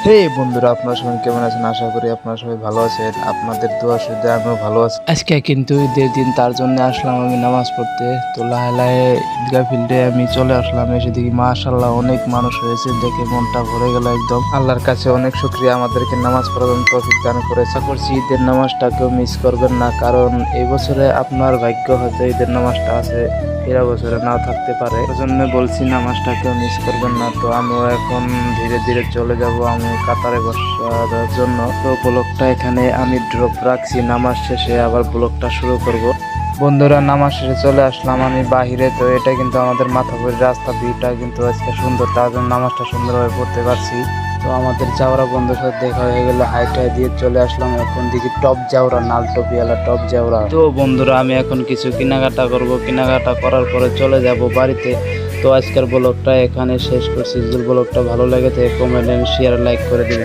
হে বন্ধুরা, আপনারা সবাই কেমন আছেন? আশা করি আপনারা সবাই ভালো আছেন। আপনাদের দোয়া শুধু আমিও ভালো আছি। আজকে কিন্তু ঈদের দিন, তার জন্য আসলাম আমি নামাজ পড়তে। তো লাহে লাহে ঈদগাহ ফিল্ডে আমি চলে আসলাম। এসে দেখি মাশাআল্লাহ অনেক মানুষ হয়েছে, দেখে মনটা ভরে গেল একদম। আল্লাহর কাছে অনেক শুকরিয়া আমাদেরকে নামাজ পড়ার জন্য তৌফিক দান করেছে। আশা করছি ঈদের নামাজটাকেও মিস করবেন না, কারণ এই বছরে আপনার ভাগ্য হয়তো ঈদের নামাজটা আছে, এরা বছরে নাও থাকতে পারে। জন্য বলছি নামাজটাকেও মিস করবেন না। তো আমিও এখন ধীরে ধীরে চলে যাব আমি কাতারে বসার জন্য। তো ব্লগটা এখানে আমি ড্রপ রাখছি, নামাজ শেষে আবার ব্লগটা শুরু করব। বন্ধুরা, নামাজ শেষে চলে আসলাম আমি বাহিরে। তো এটা কিন্তু আমাদের মাথাপুরীর রাস্তা, ভিউটা কিন্তু আজকে সুন্দর, তার জন্য নামাজটা সুন্দরভাবে পড়তে পারছি। তো আমাদের জাউরা বন্ধুর সাথে দেখা হয়ে গেল, হাইটাই দিয়ে চলে আসলাম এখন দেখি টপ জাউরা, নাল টপিওয়ালা টপ জাউরা। তো বন্ধুরা, আমি এখন কিছু কেনাকাটা করব, কেনাকাটা করার পরে চলে যাব বাড়িতে। তো আজকের ব্লগটা এখানে শেষ করছি। যদি ব্লগটা ভালো লাগে তো কমেন্ট এন্ড শেয়ার লাইক করে দিবেন।